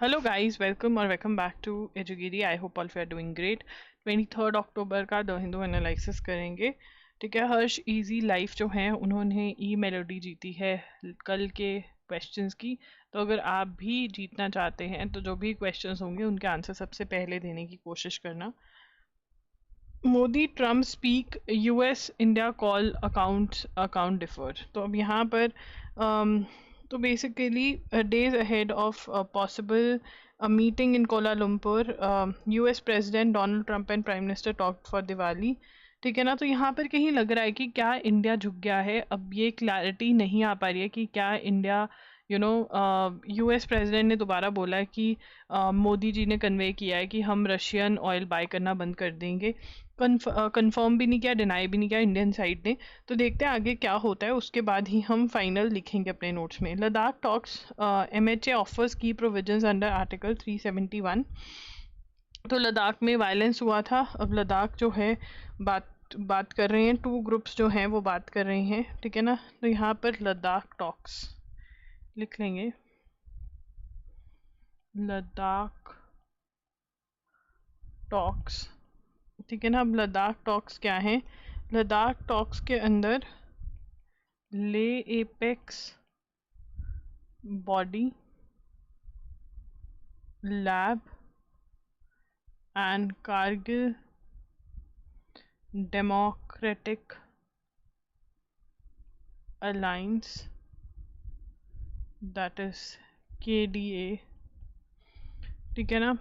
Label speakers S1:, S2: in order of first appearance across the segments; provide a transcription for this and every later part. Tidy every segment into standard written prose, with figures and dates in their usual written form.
S1: Hello guys, welcome और welcome back to एजुगिरी। I hope all you are doing great. 23 October का the Hindu analysis करेंगे। ठीक है, हर्ष इजी लाइफ जो हैं उन्होंने ई मेलोडी जीती है कल के क्वेश्चंस की। तो अगर आप भी जीतना चाहते हैं तो जो भी क्वेश्चंस होंगे उनके आंसर सबसे पहले देने की कोशिश करना। Modi Trump speak, US India call account differ. तो अब यहाँ पर तो basically days ahead of possible meeting in Kuala Lumpur, US president Donald Trump and prime minister talk for Diwali. ठीक है ना, तो यहाँ पर कहीं लग रहा है कि क्या इंडिया झुक गया है। अब ये क्लैरिटी नहीं आ पा रही है कि क्या इंडिया यूएस प्रेसिडेंट ने दोबारा बोला है कि मोदी जी ने कन्वे किया है कि हम रशियन ऑयल बाय करना बंद कर देंगे। कंफर्म भी नहीं किया, डिनाई भी नहीं किया इंडियन साइड ने। तो देखते हैं आगे क्या होता है, उसके बाद ही हम फाइनल लिखेंगे अपने नोट्स में। लद्दाख टॉक्स, एमएचए ऑफर्स की प्रोविजंस अंडर आर्टिकल 371। तो लद्दाख में वायलेंस हुआ था। अब लद्दाख जो है बात कर रहे हैं, टू ग्रुप्स जो हैं वो बात कर रहे हैं। ठीक है ना, तो यहाँ पर लद्दाख टॉक्स लिख लेंगे। लद्दाख टॉक्स, ठीक है ना। अब लद्दाख टॉक्स क्या है? लद्दाख टॉक्स के अंदर ले apex body lab and Kargil democratic alliance, that is KDA। ठीक है ना।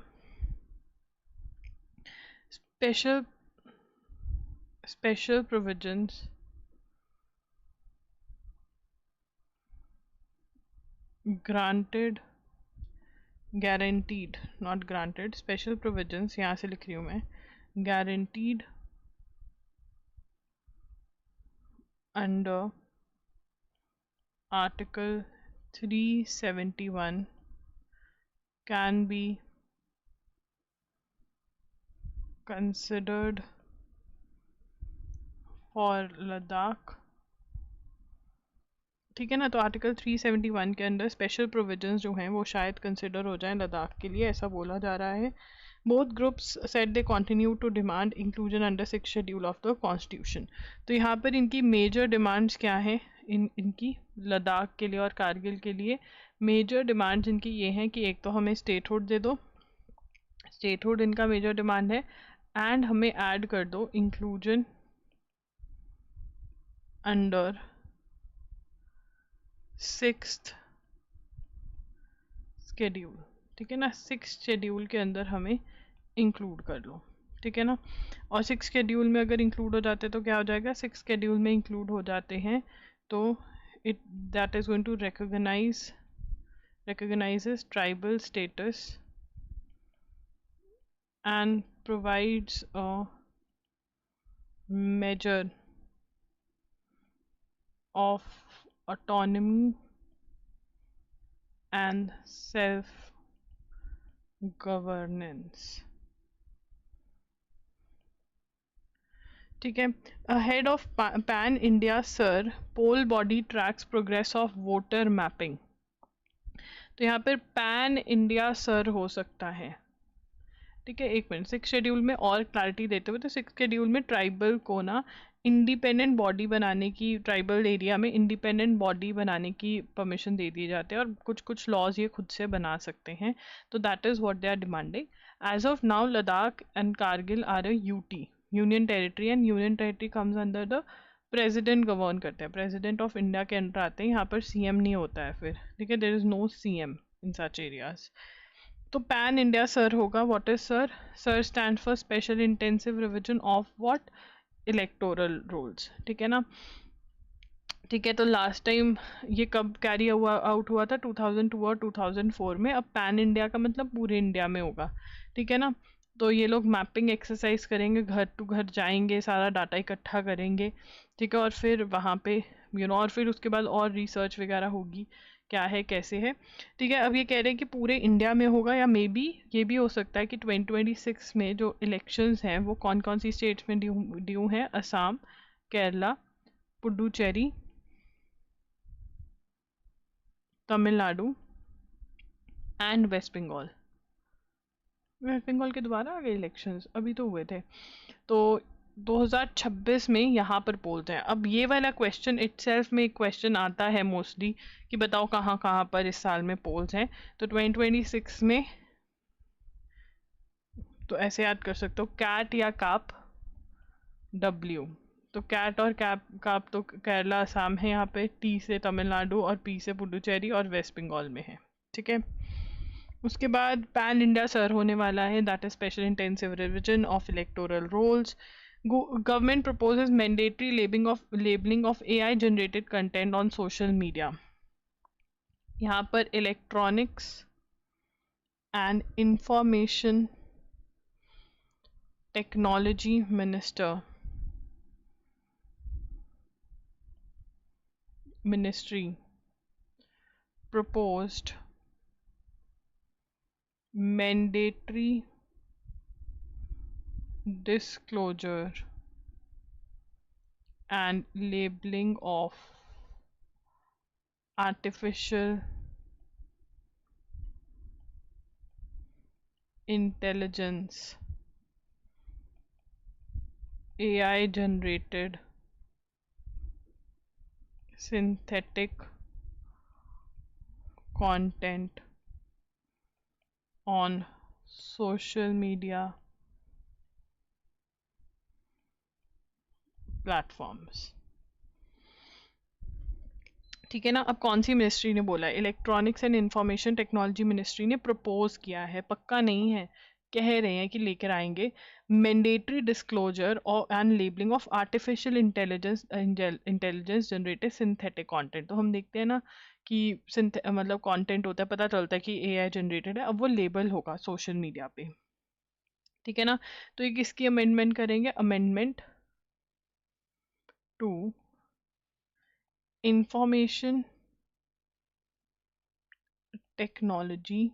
S1: Special provisions granted, guaranteed, not granted, special provisions यहाँ से लिख रही हूँ मैं, guaranteed under article 371 can be considered for Ladakh। ठीक है ना, तो आर्टिकल 371 के अंदर स्पेशल प्रोविजंस जो हैं वो शायद कंसिडर हो जाएं लद्दाख के लिए, ऐसा बोला जा रहा है। Both groups said they continue to demand inclusion under 6 schedule of the constitution. तो यहाँ पर इनकी मेजर डिमांड्स क्या हैं? इनकी लद्दाख के लिए और कारगिल के लिए मेजर डिमांड्स इनकी ये हैं कि एक तो हमें स्टेटहुड दे दो, स्टेटहुड इनका मेजर डिमांड है, एंड हमें ऐड कर दो इंक्लूजन अंडर 6th शेड्यूल। ठीक है ना, 6th शेड्यूल के अंदर हमें इंक्लूड कर लो। ठीक है ना, और 6th शेड्यूल में अगर इंक्लूड हो जाते तो क्या हो जाएगा? 6th शेड्यूल में इंक्लूड हो जाते हैं तो it that is going to recognizes tribal status and provides a measure of autonomy and self governance। ठीक है, ahead of pan India SIR poll body tracks progress of voter mapping. तो यहाँ पर पैन इंडिया सर हो सकता है। ठीक है, एक मिनट, 6 शेड्यूल में और क्लैरिटी देते हुए, तो 6 शेड्यूल में ट्राइबल को ना इंडिपेंडेंट बॉडी बनाने की, ट्राइबल एरिया में इंडिपेंडेंट बॉडी बनाने की परमिशन दे दिए जाते हैं और कुछ कुछ लॉज ये खुद से बना सकते हैं। तो that is what they are demanding. As of now Ladakh and Kargil are a UT, union territory, and union territory comes under the president, govern करते हैं, प्रेसिडेंट ऑफ इंडिया के अंडर आते हैं। यहाँ पर CM नहीं होता है फिर। ठीक है, there is no CM in such areas. तो पैन इंडिया सर होगा। What is SIR? SIR stand for special intensive revision of what? Electoral rolls. ठीक है ना। ठीक है, तो लास्ट टाइम ये कब कैरी आउट हुआ था? 2002 और 2004 में। अब पैन इंडिया का मतलब पूरे इंडिया में होगा। ठीक है ना, तो ये लोग मैपिंग एक्सरसाइज करेंगे, घर टू घर जाएंगे, सारा डाटा इकट्ठा करेंगे। ठीक है, और फिर वहाँ पे और फिर उसके बाद और रिसर्च वगैरह होगी क्या है कैसे है। ठीक है, अब ये कह रहे हैं कि पूरे इंडिया में होगा, या मे बी ये भी हो सकता है कि 2026 में जो इलेक्शंस हैं वो कौन कौन सी स्टेट्स में ड्यू हैं? असम, केरला, पुडुचेरी, तमिलनाडु एंड वेस्ट बंगाल। वेस्ट बंगाल के दोबारा आ गए इलेक्शंस, अभी तो हुए थे। तो 2026 में यहाँ पर पोल्स हैं। अब ये वाला क्वेश्चन इटसेल्फ में एक क्वेश्चन आता है मोस्टली कि बताओ कहाँ कहाँ पर इस साल में पोल्स हैं। तो 2026 में तो ऐसे याद कर सकते हो, कैट या काप, डब्ल्यू। तो कैट और कैप काप तो केरला असम है यहाँ पे, टी से तमिलनाडु और पी से पुडुचेरी और वेस्ट बंगाल में है। ठीक है, उसके बाद पैन इंडिया सर होने वाला है, that is special intensive revision of electoral rolls. Government proposes mandatory labeling of AI generated content on social media। यहाँ पर electronics and information technology ministry proposed mandatory disclosure and labeling of artificial intelligence AI generated synthetic content on social media platforms। ठीक है ना। अब कौन सी ministry ने बोला है? Electronics and information technology ministry ने प्रपोज किया है, पक्का नहीं है, कह रहे हैं कि लेकर आएंगे मैंडेटरी डिस्क्लोजर और and labelling of artificial intelligence generated synthetic content. तो हम देखते हैं ना कि मतलब कंटेंट होता है, पता चलता है कि एआई जनरेटेड है, अब वो लेबल होगा सोशल मीडिया पे। ठीक है ना। तो ये किसकी अमेंडमेंट करेंगे? Amendment to information technology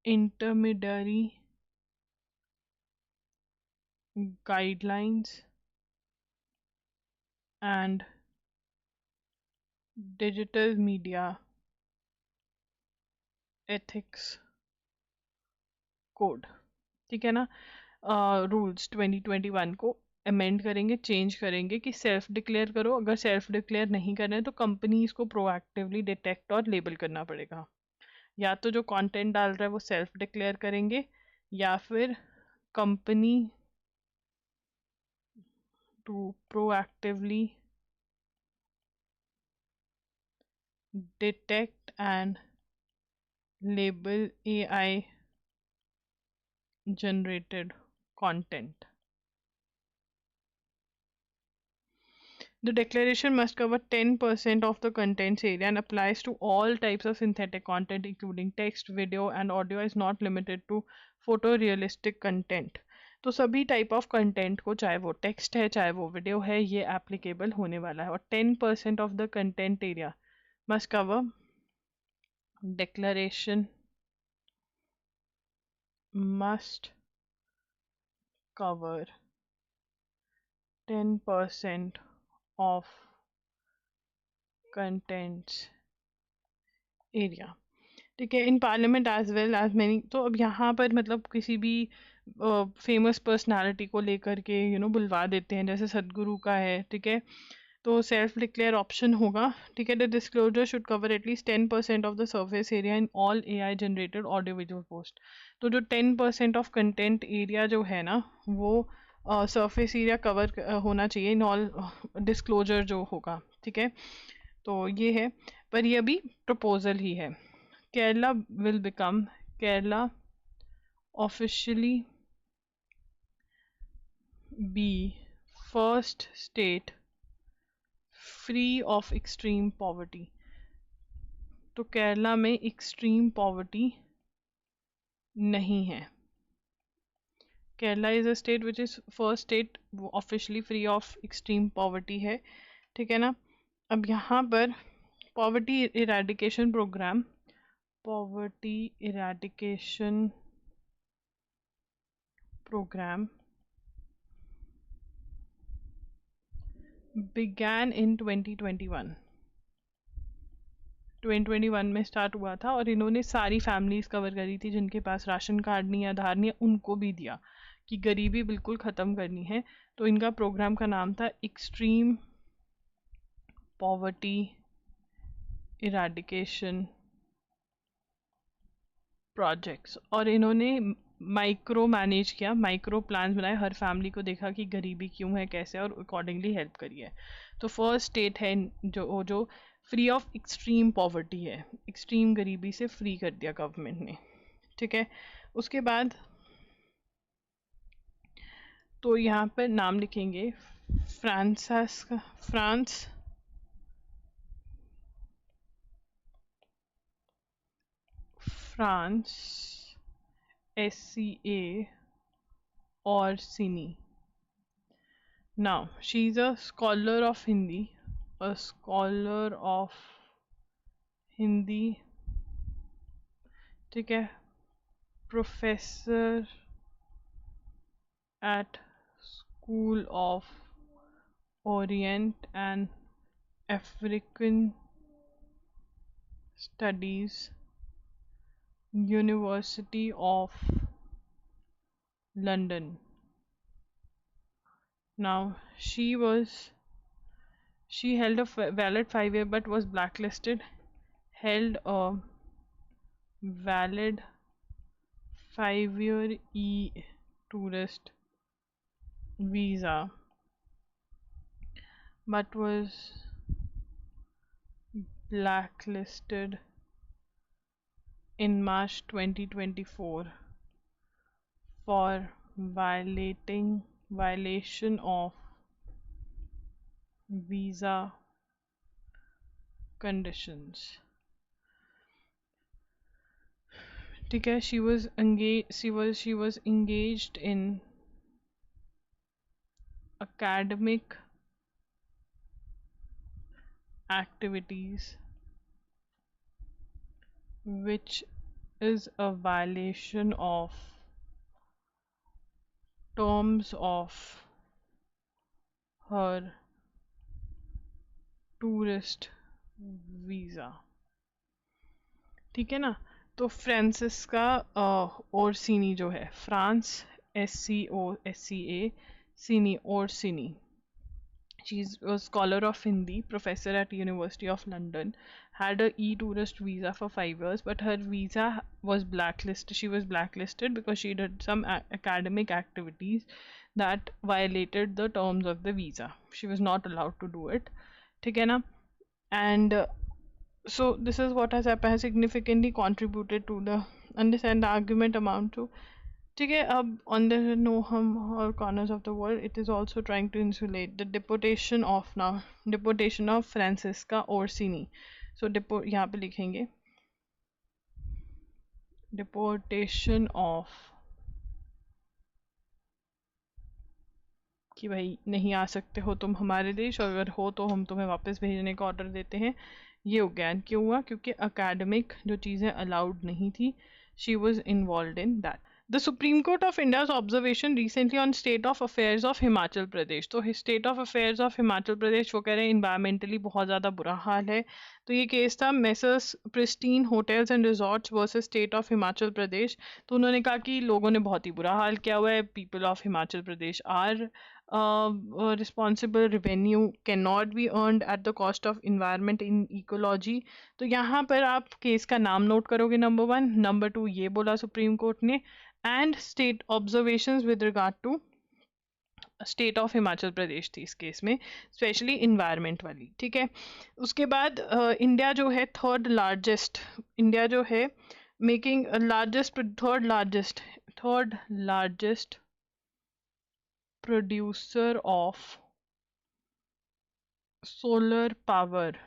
S1: intermediary guidelines and digital media ethics code। ठीक है ना। रूल्स 2021 को अमेंड करेंगे, चेंज करेंगे कि सेल्फ डिक्लेयर करो, अगर सेल्फ डिक्लेयर नहीं कर रहे हैं तो कंपनीज को प्रोएक्टिवली डिटेक्ट और लेबल करना पड़ेगा। या तो जो कंटेंट डाल रहा है वो सेल्फ डिक्लेयर करेंगे, या फिर company to proactively detect and label AI generated content। The declaration must cover 10% of the content's area and applies to all types of synthetic content, including text, video, and audio, is not limited to photorealistic content। तो सभी type of content को, चाहे वो text है चाहे वो video है, ये एप्लीकेबल होने वाला है। और 10% of the content area must cover, declaration must cover 10% of contents area। ठीक है, in parliament as well as many. तो अब यहाँ पर मतलब किसी भी फेमस पर्सनालिटी को लेकर के बुलवा देते हैं, जैसे सदगुरु का है। ठीक है, तो सेल्फ डिक्लेयर ऑप्शन होगा। ठीक है, the disclosure should cover at least 10% of the surface area in all AI generated audio visual post. तो जो 10% ऑफ कंटेंट एरिया जो है ना, वो सरफेस एरिया कवर होना चाहिए इन ऑल डिस्क्लोजर जो होगा। ठीक है, तो ये है, पर ये अभी प्रपोजल ही है। Kerala will become, Kerala officially be first state free of extreme poverty. तो केरला में एक्सट्रीम पॉवर्टी नहीं है। Kerala is a state which is first state officially free of extreme poverty है। ठीक है ना। अब यहाँ पर poverty eradication programme, poverty eradication programme began in 2021 2021 में स्टार्ट हुआ था, और इन्होंने सारी फैमिलीज कवर करी थी जिनके पास राशन कार्ड नहीं है, आधार नहीं है, उनको भी दिया कि गरीबी बिल्कुल ख़त्म करनी है। तो इनका प्रोग्राम का नाम था एक्सट्रीम पॉवर्टी इराडिकेशन प्रोजेक्ट्स। और इन्होंने माइक्रो मैनेज किया, माइक्रो प्लान्स बनाए, हर फैमिली को देखा कि गरीबी क्यों है, कैसे, और अकॉर्डिंगली हेल्प करिए। तो फर्स्ट स्टेट है जो फ्री ऑफ एक्सट्रीम पॉवर्टी है, एक्सट्रीम गरीबी से फ्री कर दिया गवर्नमेंट ने। ठीक है, उसके बाद तो यहाँ पर नाम लिखेंगे France SCA Orsini. Now, she is a scholar of Hindi, ठीक है, professor at School of Orient and African Studies, University of London. Now she held a valid 5-year but was blacklisted. Held a valid 5-year tourist visa but was blacklisted in March 2024 for violation of visa conditions. ठीक है, she was engaged in academic activities which is a violation of terms of her tourist visa. ठीक है ना। तो Franziska Orsini जो है, France SCA सिनी Orsini, she is a scholar of Hindi, professor at University of London, had a e-tourist visa for 5 years, but her visa was blacklisted. She was blacklisted because she did some academic activities that violated the terms of the visa. She was not allowed to do it. ठीक है ना। And so this is what has significantly contributed to the understand the argument amount to. ठीक है, अब on the all corners of the world, it is also trying to insulate the deportation of Francisca Orsini. So यहाँ पे लिखेंगे deportation of, कि भाई नहीं आ सकते हो तुम हमारे देश, और अगर हो तो हम तुम्हें वापस भेजने का ऑर्डर देते हैं। ये हो गया। क्यों हुआ? क्योंकि अकेडमिक जो चीज़ें अलाउड नहीं थी, she was involve in that. The Supreme Court of India's observation recently on state of affairs of Himachal Pradesh. तो state of affairs of Himachal Pradesh वो कह रहे हैं environmentally बहुत ज़्यादा बुरा हाल है। तो ये केस था Messrs Pristine Hotels and Resorts versus State of Himachal Pradesh। तो उन्होंने कहा कि लोगों ने बहुत ही बुरा हाल किया हुआ है। People of Himachal Pradesh are responsible. Revenue cannot be earned at the cost of environment in ecology. तो यहाँ पर आप केस का नाम नोट करोगे, नंबर 1। नंबर 2 ये बोला सुप्रीम कोर्ट ने, and state observations with regard to state of Himachal Pradesh थी इस केस में, स्पेशली इन्वायरमेंट वाली। ठीक है, उसके बाद इंडिया जो है third largest producer of solar power.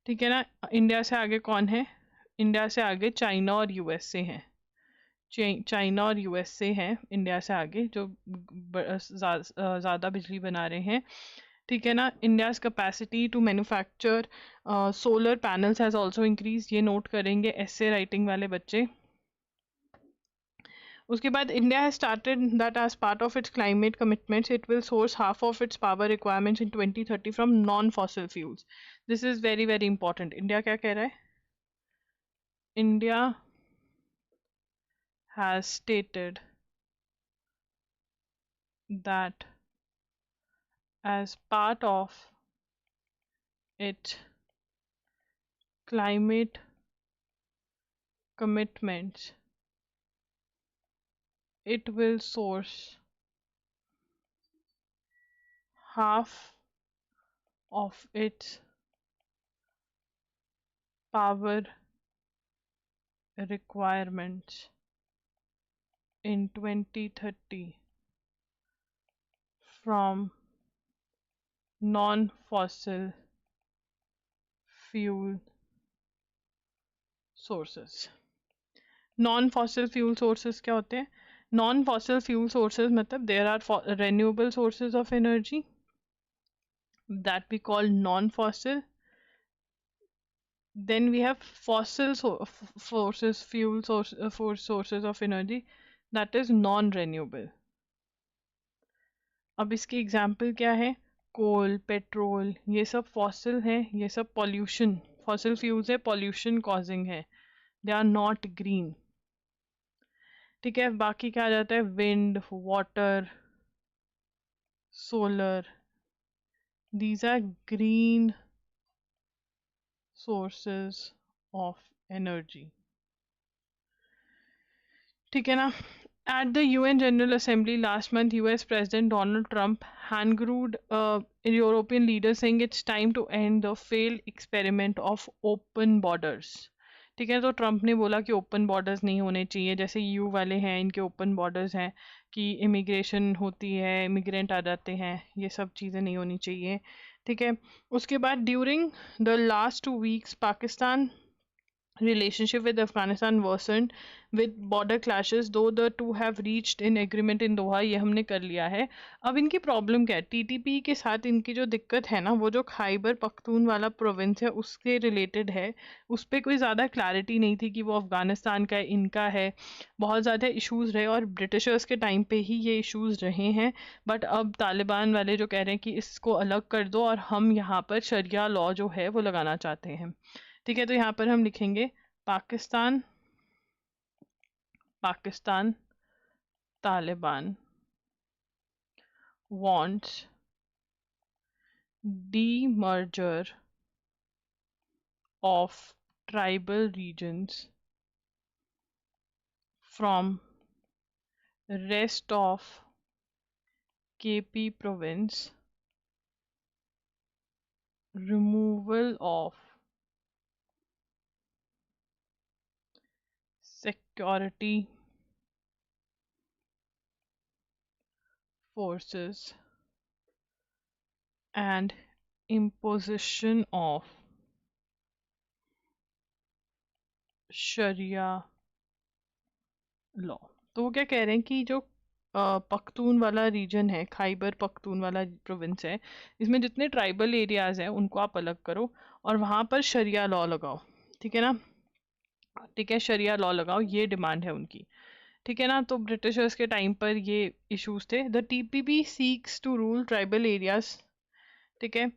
S1: ठीक है ना। इंडिया से आगे कौन है? इंडिया से आगे चाइना और यूएसए हैं। चाइना और यूएसए हैं इंडिया से आगे, जो ज़्यादा बिजली बना रहे हैं। ठीक है ना। India's capacity to manufacture solar panels has also increase. ये नोट करेंगे एसे राइटिंग वाले बच्चे। उसके बाद India has started that as part of its climate commitments, it will source half of its power requirements in 2030 from non-fossil fuels. This is very very important. India क्या कह रहा है? India has stated that as part of its climate commitments, it will source half of its power requirements in 2030 from non-fossil fuel sources. Non-fossil fuel sources क्या होते हैं? Non-fossil fuel sources मतलब there are renewable sources of energy that we call non-fossil. Then we have fossil sources, sources of energy that is non-renewable. अब इसकी example क्या है? कोल, petrol, ये सब फॉसिल है, ये सब पॉल्यूशन, फॉसिल फ्यूल्स है, पॉल्यूशन कॉजिंग है, दे आर नॉट ग्रीन. ठीक है, बाकी क्या आ जाता है? Wind, water, solar, these are green sources of energy. ठीक है ना? At the UN General Assembly last month, US President Donald Trump hand-groomed European leaders saying it's time to end the failed experiment of open borders. ठीक है, तो Trump ने बोला कि open borders नहीं होने चाहिए, जैसे यू वाले हैं इनके ओपन बॉर्डर्स हैं कि इमिग्रेशन होती है, इमिग्रेंट आ जाते हैं, ये सब चीज़ें नहीं होनी चाहिए. ठीक है, उसके बाद during the last 2 weeks Pakistan relationship with Afghanistan worsened with border clashes, though the two have reached in agreement in Doha. ये हमने कर लिया है. अब इनकी प्रॉब्लम क्या है? टीटीपी के साथ इनकी जो दिक्कत है ना, वो जो खैबर पख्तून वाला प्रोविंस है उसके रिलेटेड है. उस पर कोई ज़्यादा क्लैरिटी नहीं थी कि वो अफगानिस्तान का है, इनका है. बहुत ज़्यादा इश्यूज रहे और ब्रिटिशर्स के टाइम पे ही ये इश्यूज रहे हैं. बट अब तालिबान वाले जो कह रहे हैं कि इसको अलग कर दो और हम यहाँ पर शरिया लॉ जो है वो लगाना चाहते हैं. ठीक है, तो यहाँ पर हम लिखेंगे Pakistan Pakistan Taliban wants demerger of tribal regions from rest of KP province, removal of security forces and imposition of Sharia law. तो वो क्या कह रहे हैं कि जो पख्तून वाला रीजन है, खैबर पख्तून वाला प्रोविंस है, इसमें जितने ट्राइबल एरियाज हैं उनको आप अलग करो और वहाँ पर शरिया लॉ लगाओ. ठीक है ना? ठीक है, शरिया लॉ लगाओ, ये डिमांड है उनकी. ठीक है ना? तो ब्रिटिशर्स के टाइम पर ये इश्यूज थे. The TPP seeks to rule tribal areas. ठीक है,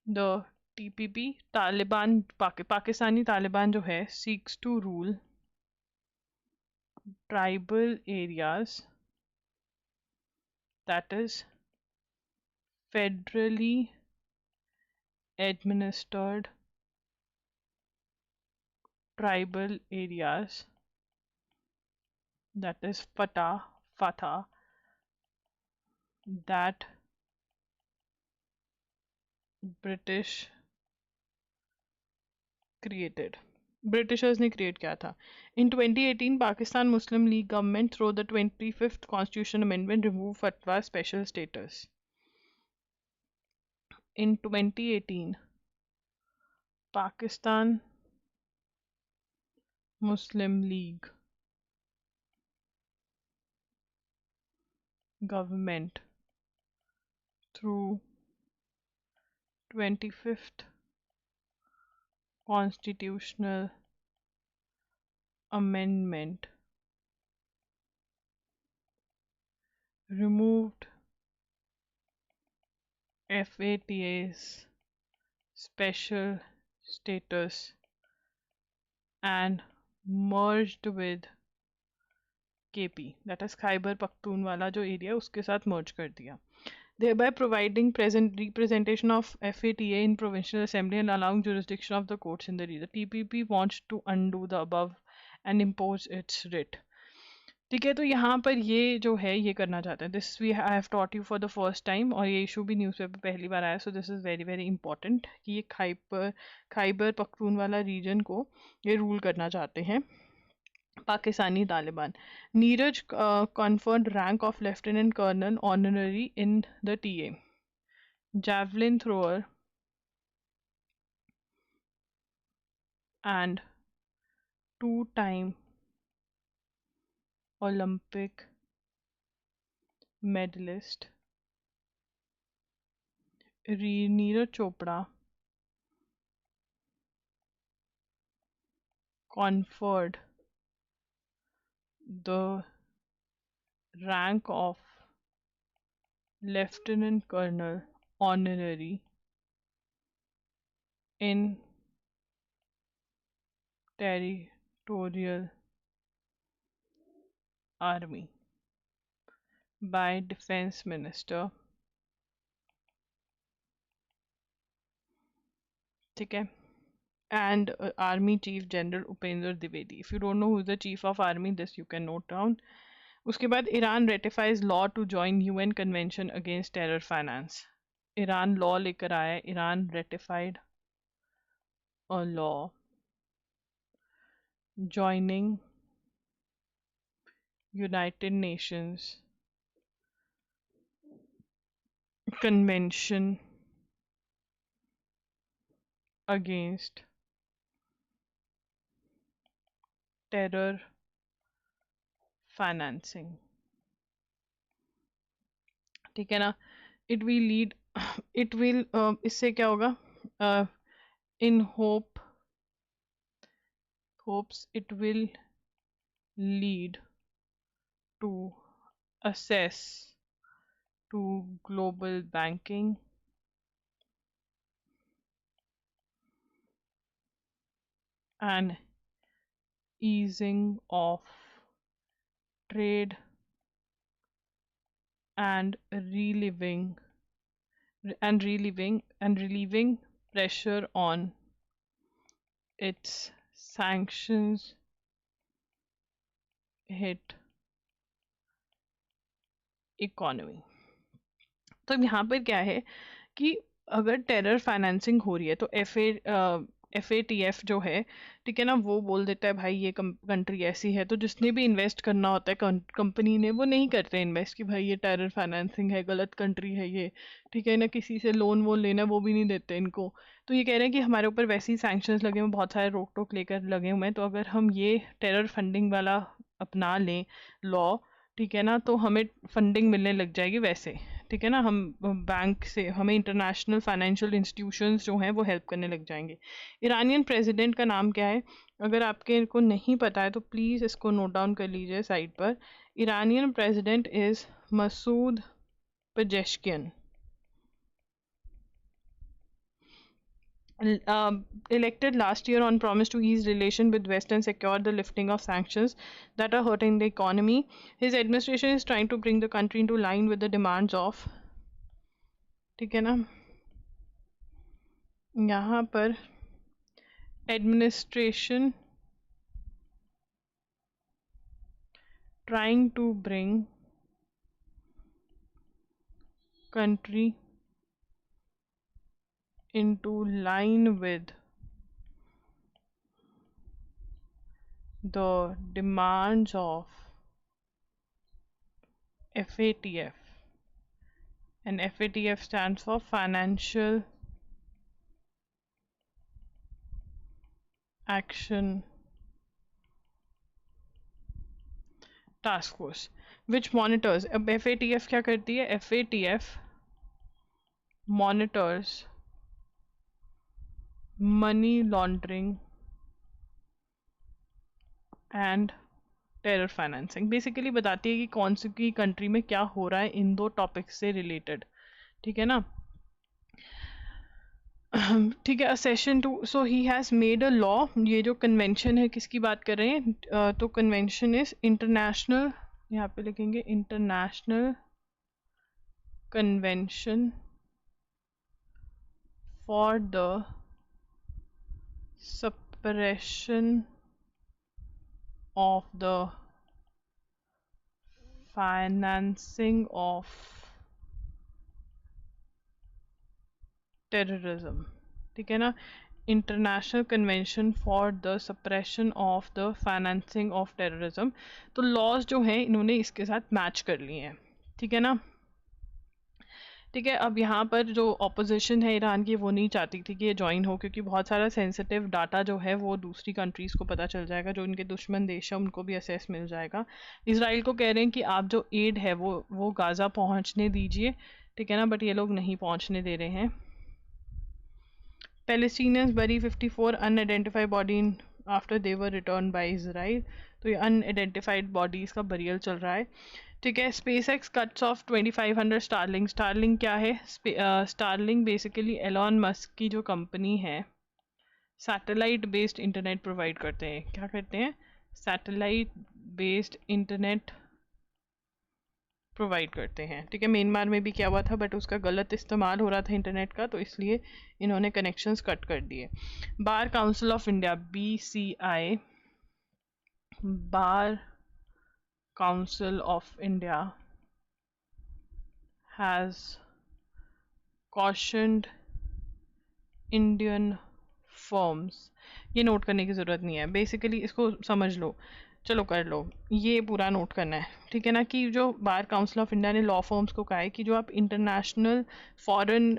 S1: the TPP Taliban Pakistani Taliban जो है seeks to rule tribal areas, that is federally administered tribal areas, that is Fatah, that British created. Britishers ने create किया था. In 2018, Pakistan Muslim League government through the 25th Constitution Amendment removed Fatwa special status. In 2018, Pakistan Muslim League government through 25th Constitutional Amendment removed FATA's special status and merged with KP, that is Khyber Pakhtunwala जो area उसके साथ मर्ज कर दिया, thereby providing present representation of FATA in provincial assembly and allowing jurisdiction of the courts in the region. TPP wants to undo the above and impose its writ. ठीक है, तो यहाँ पर ये जो है ये करना चाहते हैं, this we have taught you for the first time, और ये इशू भी न्यूज़पेपर पहली बार आया, so this is very very important कि ये खाइबर पख्तूनवाला रीजन को ये रूल करना चाहते हैं Pakistani Taliban. Neeraj conferred rank of lieutenant colonel honorary in the TA. Javelin thrower and two-time Olympic medalist Neeraj Chopra conferred the rank of lieutenant colonel honorary in territorial army by defense minister. ठीक है, and army chief general Upendra Dwivedi. If you don't know who is the chief of army, this you can note down. उसके बाद Iran ratifies law to join UN convention against terror finance. Iran law लेकर आया, Iran ratified a law joining United Nations convention against terror financing. ठीक है ना, it will lead, it will, इससे क्या होगा, इन hopes it will lead to access to global banking and easing of trade and relieving pressure on its sanctions hit economy. तो यहाँ पर क्या है कि अगर टेरर फाइनेंसिंग हो रही है तो FATF जो है, ठीक है ना, वो बोल देता है भाई ये कंट्री ऐसी है, तो जिसने भी इन्वेस्ट करना होता है कंपनी ने, वो नहीं करते इन्वेस्ट कि भाई ये टेरर फाइनेंसिंग है, गलत कंट्री है ये, ठीक है ना, किसी से लोन वोन लेना वो भी नहीं देते इनको. तो ये कह रहे हैं कि हमारे ऊपर वैसे ही सैंक्शंस लगे हुए, बहुत सारे रोक टोक लेकर लगे हुए हैं, तो अगर हम ये टेरर फंडिंग वाला अपना लें लॉ, ठीक है ना, तो हमें फंडिंग मिलने लग जाएगी वैसे, ठीक है ना, हम बैंक से, हमें इंटरनेशनल फाइनेंशियल इंस्टीट्यूशंस जो हैं वो हेल्प करने लग जाएंगे. ईरानियन प्रेसिडेंट का नाम क्या है, अगर आपके को नहीं पता है तो प्लीज़ इसको नोट डाउन कर लीजिए साइड पर. Iranian president is Masoud Pezeshkian. Elected last year on promise to ease relation with West and secure the lifting of sanctions that are hurting the economy. His administration is trying to bring the country into line with the demands of, ठीक है ना, यहाँ पर administration trying to bring country into line with the demands of FATF, and FATF stands for Financial Action Task Force, which monitors. अब FATF क्या करती है, FATF monitors money laundering and terror financing basically बताती है कि कौन सी की country में क्या हो रहा है इन दो टॉपिक्स से रिलेटेड, ठीक है ना। ठीक है, session 2, so he has made a law, ये जो कन्वेंशन है किसकी बात कर रहे हैं, तो कन्वेंशन इज इंटरनेशनल, यहाँ पे लिखेंगे international convention for the suppression of the financing of terrorism, ठीक है ना, international convention for the suppression of the financing of terrorism. तो लॉज जो हैं इन्होंने इसके साथ मैच कर लिए हैं, ठीक है ना। ठीक है, अब यहाँ पर जो ऑपोजिशन है ईरान की वो नहीं चाहती थी कि ये ज्वाइन हो, क्योंकि बहुत सारा सेंसिटिव डाटा जो है वो दूसरी कंट्रीज़ को पता चल जाएगा, जो इनके दुश्मन देश है उनको भी असेस मिल जाएगा। इसराइल को कह रहे हैं कि आप जो एड है वो गाज़ा पहुँचने दीजिए, ठीक है ना, बट ये लोग नहीं पहुँचने दे रहे हैं। Palestinians bury 54 unidentified body in after they were returned by Israel। तो ये अनआइडेंटिफाइड बॉडीज़ का बरियल चल रहा है, ठीक है। SpaceX cuts off 2500 Starlink. Starlink क्या है? स्टारलिंग बेसिकली एलॉन मस्क की जो कंपनी है, सैटेलाइट बेस्ड इंटरनेट प्रोवाइड करते हैं। क्या करते हैं? सैटेलाइट बेस्ड इंटरनेट प्रोवाइड करते हैं, ठीक है। म्यांमार में भी क्या हुआ था, बट उसका गलत इस्तेमाल हो रहा था इंटरनेट का, तो इसलिए इन्होंने कनेक्शंस कट कर दिए। बार Council of India, BCI, bar Council of India has cautioned Indian firms, ये नोट करने की ज़रूरत नहीं है, बेसिकली इसको समझ लो, चलो कर लो, ये पूरा नोट करना है, ठीक है ना, कि जो बार काउंसिल ऑफ इंडिया ने लॉ फर्म्स को कहा है कि जो आप इंटरनेशनल फॉरेन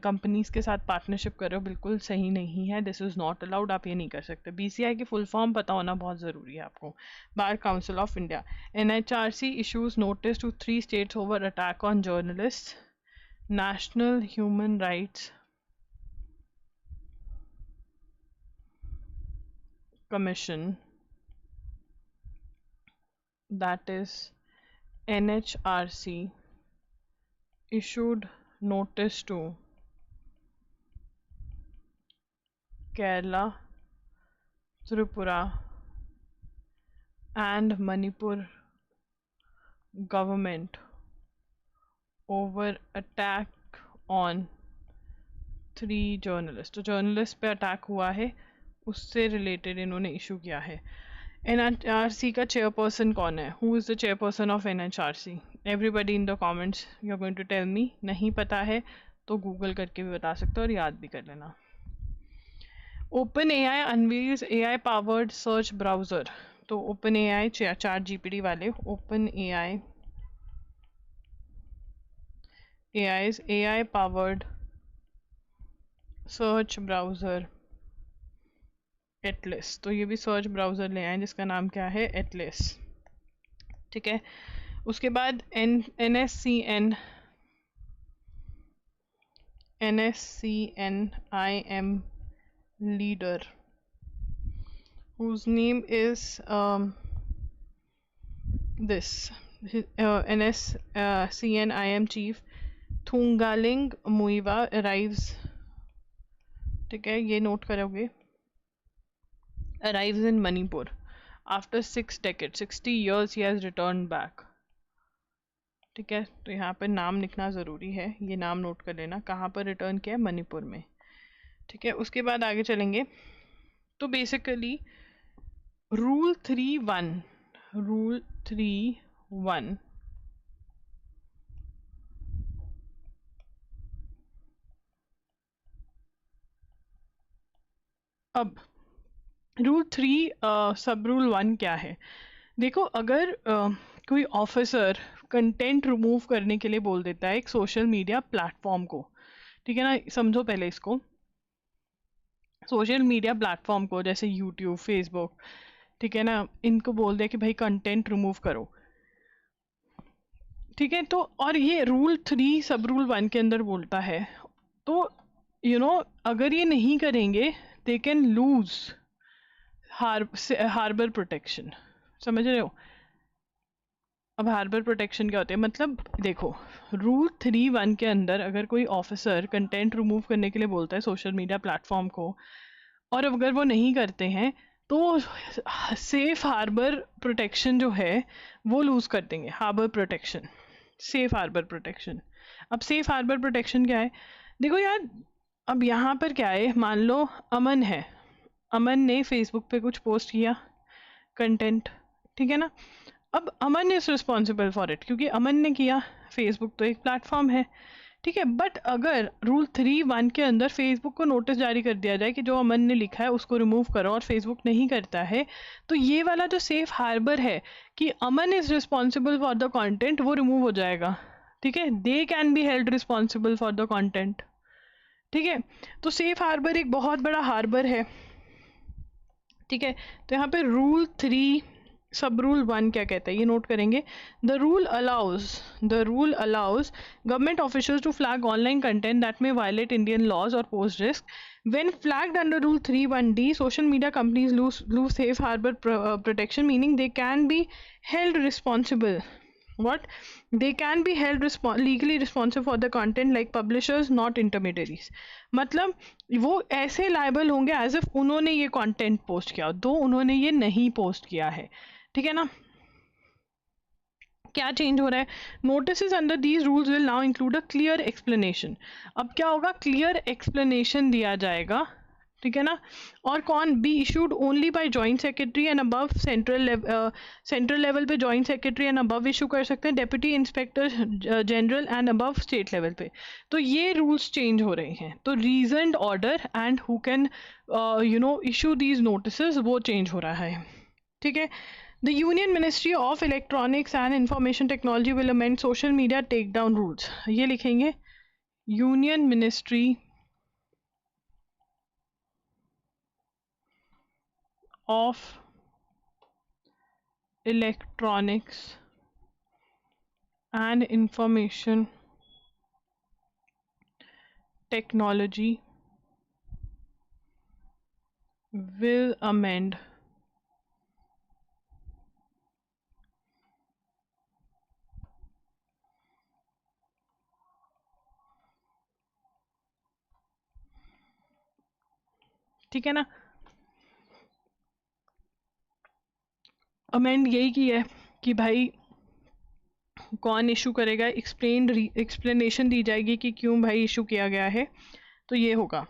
S1: कंपनीज के साथ पार्टनरशिप कर रहे हो बिल्कुल सही नहीं है, दिस इज़ नॉट अलाउड, आप ये नहीं कर सकते। BCI की फुल फॉर्म पता होना बहुत ज़रूरी है आपको, Bar Council of India. NHRC issues notice to 3 states over attack on journalist. National human rights Commission, that is NHRC, issued notice to Kerala, Tripura and Manipur government over attack on 3 journalists। तो journalist पे attack हुआ है, उससे related इन्होंने issue किया है। NHRC का chairperson कौन है? Who is the chairperson of NHRC? Everybody in the comments you are going to tell me. नहीं पता है तो गूगल करके भी बता सकते हो और याद भी कर लेना। OpenAI unveils AI powered search browser. तो OpenAI ChatGPT वाले, OpenAI AI's AI powered search browser Atlas. तो ये भी सर्च ब्राउज़र ले आए जिसका नाम क्या है? एटलस, ठीक है। उसके बाद NSCN leader whose name is this NSCN chief Thungaling Muiwa arrives, ठीक है, ये नोट करोगे, arrives in Manipur after 6 decades, 60 years he has returned back, ठीक है। तो यहाँ पर नाम लिखना ज़रूरी है, ये नाम नोट कर लेना, कहाँ पर रिटर्न किया है? मणिपुर में, ठीक है। उसके बाद आगे चलेंगे, तो बेसिकली रूल 3.1 अब रूल 3 सब रूल 1 क्या है? देखो, अगर कोई ऑफिसर कंटेंट रिमूव करने के लिए बोल देता है एक सोशल मीडिया प्लेटफॉर्म को, ठीक है ना, समझो पहले इसको, सोशल मीडिया प्लेटफॉर्म को जैसे यूट्यूब, फेसबुक, ठीक है ना, इनको बोल दे कि भाई कंटेंट रिमूव करो, ठीक है। तो और ये रूल 3 सब रूल 1 के अंदर बोलता है, तो अगर ये नहीं करेंगे they can lose harbour protection, समझ रहे हो? अब हार्बर प्रोटेक्शन क्या होते हैं, मतलब देखो, रूल 3.1 के अंदर अगर कोई ऑफिसर कंटेंट रिमूव करने के लिए बोलता है सोशल मीडिया प्लेटफॉर्म को, और अगर वो नहीं करते हैं तो सेफ हार्बर प्रोटेक्शन जो है वो लूज कर देंगे। Harbour protection, safe harbour protection. अब सेफ हार्बर प्रोटेक्शन क्या है? देखो यार, अब यहाँ पर क्या है, मान लो अमन है, अमन ने फेसबुक पे कुछ पोस्ट किया कंटेंट, ठीक है ना? अब अमन इज रिस्पॉन्सिबल फॉर इट क्योंकि अमन ने किया, फेसबुक तो एक प्लेटफॉर्म है, ठीक है। बट अगर रूल 3.1 के अंदर फेसबुक को नोटिस जारी कर दिया जाए कि जो अमन ने लिखा है उसको रिमूव करो, और फेसबुक नहीं करता है, तो ये वाला जो सेफ हार्बर है कि अमन is responsible for the content, वो रिमूव हो जाएगा, ठीक है। They can be held responsible for the content, ठीक है। तो सेफ हार्बर एक बहुत बड़ा हार्बर है, ठीक है। तो यहाँ पे रूल 3 सब रूल 1 क्या कहता है ये नोट करेंगे। The rule allows government officials to flag online content that may violate Indian laws और post risk. When flagged under Rule 3.1d, social media companies lose safe harbor protection, meaning they can be held responsible. What? They can be held legally responsible for the content like publishers, not intermediaries. मतलब वो ऐसे liable होंगे as if उन्होंने ये content post किया, दो उन्होंने ये नहीं पोस्ट किया है, ठीक है ना? क्या चेंज हो रहा है? Notice under these rules will now include a clear explanation. अब क्या होगा? क्लियर एक्सप्लेनेशन दिया जाएगा, ठीक है ना? और कौन? Be issued only by joint secretary and above, central level पे joint secretary and above issue कर सकते हैं, deputy inspector general and above state level पे। तो ये रूल्स चेंज हो रहे हैं। तो reasoned order and who can issue these notice वो चेंज हो रहा है, ठीक है। The Union Ministry of Electronics and Information Technology will amend social media takedown rules. ये लिखेंगे, Union Ministry of Electronics and Information Technology will amend ठीक है ना? अमेंड यही की है कि भाई कौन इशू करेगा, एक्सप्लेनेशन दी जाएगी कि क्यों भाई इशू किया गया है, तो ये होगा,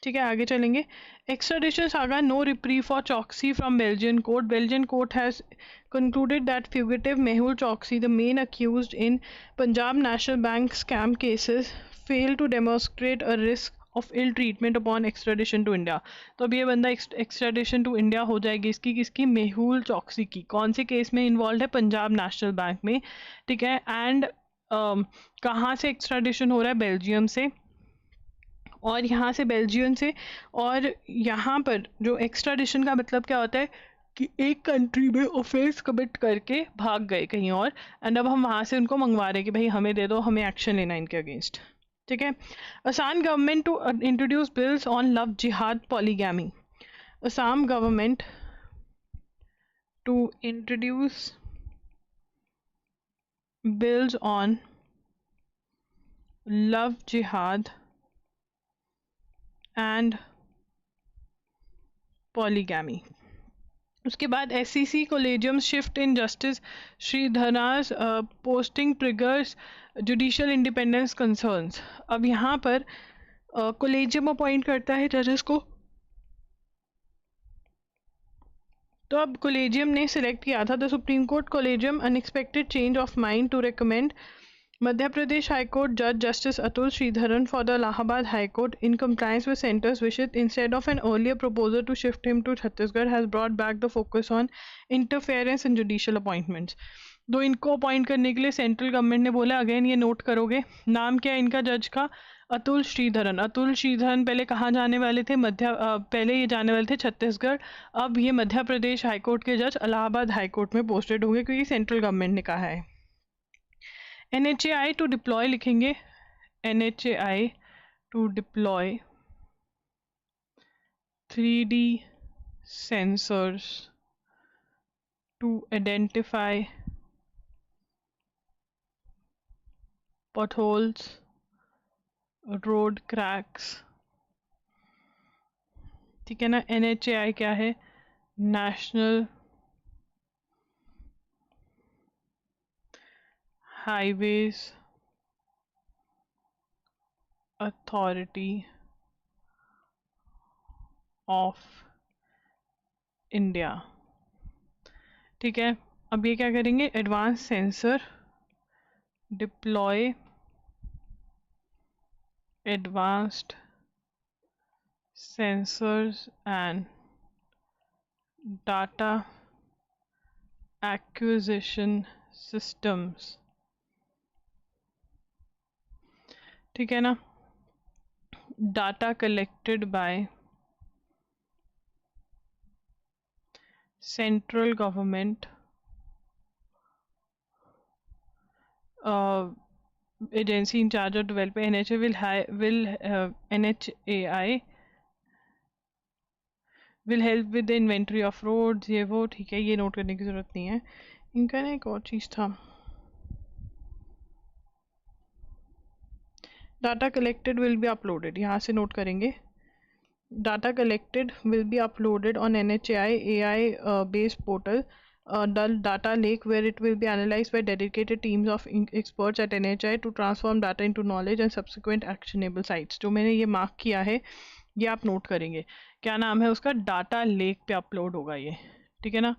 S1: ठीक है। आगे चलेंगे। Extradition saga, no reprieve for Choksi from Belgian court. Belgian court has concluded that fugitive Mehul Choksi, the main accused in Punjab National Bank scam cases, failed to demonstrate a risk of ill treatment upon extradition to India. तो अब ये बंदा extradition to India हो जाएगी इसकी, किसकी? मेहुल चौकसी की। कौन से केस में इन्वॉल्व है? पंजाब नेशनल बैंक में, ठीक है। एंड कहाँ से एक्स्ट्राडिशन हो रहा है? बेल्जियम से, और यहाँ से बेल्जियम से। और यहाँ पर जो एक्स्ट्राडिशन का मतलब क्या होता है कि एक कंट्री में ऑफेंस कमिट करके भाग गए कहीं और, एंड अब हम वहाँ से उनको मंगवा रहे हैं कि भाई हमें दे दो, हमें एक्शन लेना है इनके अगेंस्ट, ठीक है। Assam government to introduce bills on love jihad polygamy. Assam government to introduce bills on love jihad and polygamy. उसके बाद SCC collegium shift in justice Sridhar's posting triggers judicial independence concerns. अब यहाँ पर कोलेजियम अपॉइंट करता है जजेस को, तो अब कोलेजियम ने सिलेक्ट किया था the Supreme Court collegium unexpected change of mind to recommend Madhya Pradesh High Court Judge Justice Atul Sridharan for the Allahabad High Court, in compliance with centre's wishes, instead of an earlier proposal to shift him to Chhattisgarh, has brought back the focus on interference in judicial appointments. तो इनको appoint करने के लिए central government ने बोला, again ये note करोगे, नाम क्या है इनका जज का? अतुल श्रीधरन। अतुल श्रीधरन पहले कहाँ जाने वाले थे? पहले ये जाने वाले थे छत्तीसगढ़, अब ये मध्य प्रदेश हाईकोर्ट के जज इलाहाबाद हाईकोर्ट में पोस्टेड होंगे क्योंकि सेंट्रल गवर्नमेंट ने कहा है। NHAI to deploy लिखेंगे, NHAI to deploy 3D sensors to identify potholes, road cracks, ठीक है ना। NHAI क्या है? National highways authority of India, ठीक है। अब ये क्या करेंगे? Advance sensor deploy advanced sensors and data acquisition systems, ठीक है ना। data collected by central government agency in charge of developing NHAI will help with the inventory of roads, ये वो, ठीक है। ये नोट करने की ज़रूरत नहीं है। इनका ना एक और चीज़ था, data collected will be uploaded, यहाँ से नोट करेंगे। Data collected will be uploaded on NHAI AI based portal, the data lake, where it will be analyzed by dedicated teams of experts at NHAI to transform data into knowledge and subsequent actionable sites। जो मैंने ये mark किया है ये आप note करेंगे। क्या नाम है उसका? डाटा लेक पे अपलोड होगा ये, ठीक है ना।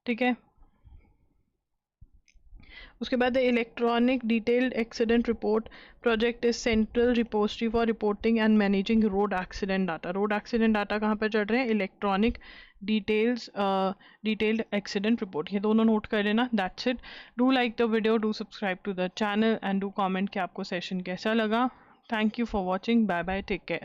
S1: ठीक है, उसके बाद electronic detailed accident report project is central repository for reporting and managing road accident data. Road accident data कहाँ पर चढ़ रहे हैं? इलेक्ट्रॉनिक डिटेल्ड एक्सीडेंट रिपोर्ट, ये दोनों नोट कर लेना। That's it. Do like the video, do subscribe to the channel and do comment कि आपको सेशन कैसा लगा। Thank you for watching, bye bye, take care.